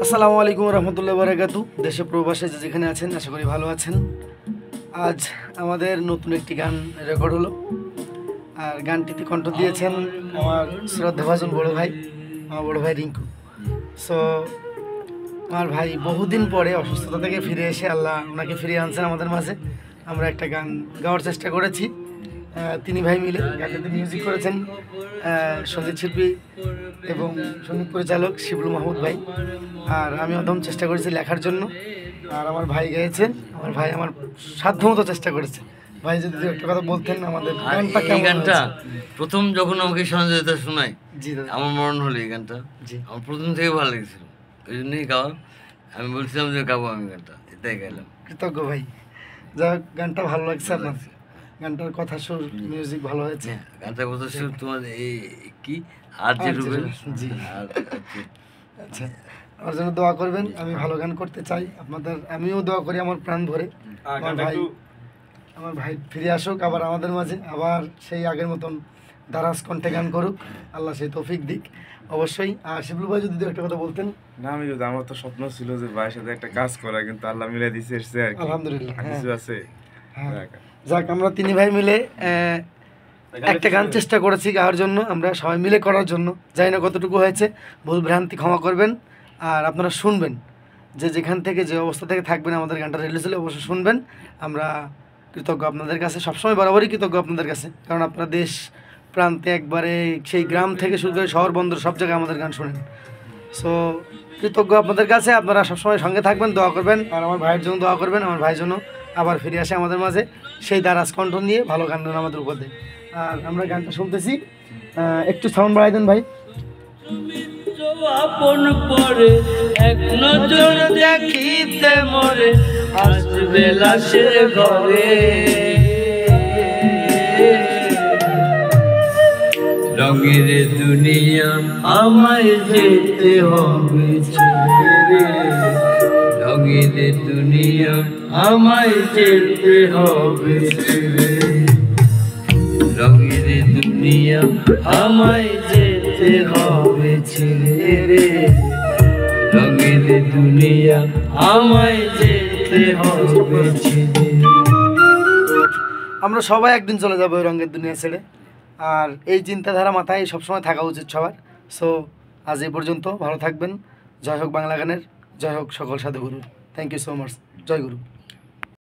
আসসালামু আলাইকুম রহমতুল্লাহ বারাকাতু। দেশে প্রবাসে যে যেখানে আছেন আশা করি ভালো আছেন। আজ আমাদের নতুন একটি গান রেকর্ড হলো, আর গানটিতে কণ্ঠ দিয়েছেন আমার শ্রদ্ধাভাজন বড় ভাই, আমার বড় ভাই রিঙ্কু। সো আমার ভাই বহুদিন পরে অসুস্থতা থেকে ফিরে এসে আল্লাহ ওনাকে ফিরিয়ে আনছেন আমাদের মাঝে। আমরা একটা গান গাওয়ার চেষ্টা করেছি, তিনি ভাই মিলে গানটিতে মিউজিক করেছেন সঙ্গীত শিল্পী এবং সঙ্গীত পরিচালক শিবলু মাহমুদ ভাই, আর আমি অদম চেষ্টা করেছি লেখার জন্য, আর আমার ভাই গেয়েছে। আমার ভাই আমার সাধ্যমতো চেষ্টা করেছে। ভাই যদি একটা কথা বলতেন আমাদের এই গানটা প্রথম যখন আমাকে সঞ্জয়তা শোনায়, জি দাদা, আমার মরণ হলো এই গানটা। জি আমার প্রথম থেকে ভালো লেগেছিল, ওই জন্যই গাওয়া। আমি বলছিলাম যে গাবো আমি গানটা, এটাই গাইলাম। কৃতজ্ঞ ভাই। যাই হোক, গানটা ভালো লাগছে আপনার, গানটার কথা সুর মিউজিক ভালো হয়েছে। গানটার কথা শুনে তোমার এই কি আর যে রুবেল, জি আর আচ্ছা, আমার জন্য দোয়া করবেন। আমি ভালো গান করতে চাই আপনাদের, আমিও দোয়া করি আমার প্রাণ ভরে আমার ভাই ফিরে আসুক আবার আমাদের মাঝে, আবার সেই আগের মতন দারাজ কণ্ঠে গান করুক, আল্লাহ সেই তৌফিক দিক অবশ্যই। আর শিবলু ভাই যদি একটা কথা বলতেন। না, আমার তো স্বপ্ন ছিল যে ভাইয়ের সাথে একটা কাজ করা, কিন্তু আল্লাহ মিলে দিছে এসছে আর কি। আলহামদুলিল্লাহ, কিছু আছে। যাক, আমরা তিন ভাই মিলে একটা গান চেষ্টা করেছি গাওয়ার জন্য, আমরা সবাই মিলে করার জন্য। জানি না কতটুকু হয়েছে, ভুল ভ্রান্তি ক্ষমা করবেন। আর আপনারা শুনবেন, যে যেখান থেকে যে অবস্থা থেকে থাকবেন আমাদের গানটা রিলিজ হলে অবশ্যই শুনবেন। আমরা কৃতজ্ঞ আপনাদের কাছে, সবসময় বরাবরই কৃতজ্ঞ আপনাদের কাছে, কারণ আপনারা দেশ প্রান্তে একবারে সেই গ্রাম থেকে শুরু করে শহর বন্দর সব জায়গায় আমাদের গান শোনেন। সো কৃতজ্ঞ আপনাদের কাছে, আপনারা সবসময় সঙ্গে থাকবেন, দোয়া করবেন, আর আমার ভাইয়ের জন্য দোয়া করবেন। আমার ভাইয়ের জন্য আবার ফিরে আসে আমাদের মাঝে সেই দারাজ কণ্ঠ নিয়ে ভালো গান আমাদের উপর দেয়। আর আমরা গানটা শুনতেছি, একটু সাউন্ড বাড়াই দেন ভাই। আপন পরে এক নজর দেখিতে মরে আসবে লাশের ঘরে, রঙের দুনিয়া আমায় যেতে হবে ছেড়ে, রঙের দুনিয়া আমায় যেতে হবে ছেড়ে, রঙের দুনিয়া আমায় যেতে হবে ছেড়ে, রঙের দুনিয়া আমায় যেতে হবে ছেড়ে। আমরা সবাই একদিন চলে যাবো ওই রঙের দুনিয়া ছেড়ে, আর এই চিন্তাধারা মাথায় সবসময় থাকা উচিত সবার। সো আজ এই পর্যন্ত, ভালো থাকবেন। জয় হোক বাংলা গানের, জয় হোক সকল সাধুগুরুর। Thank you so much. জয় গুরু।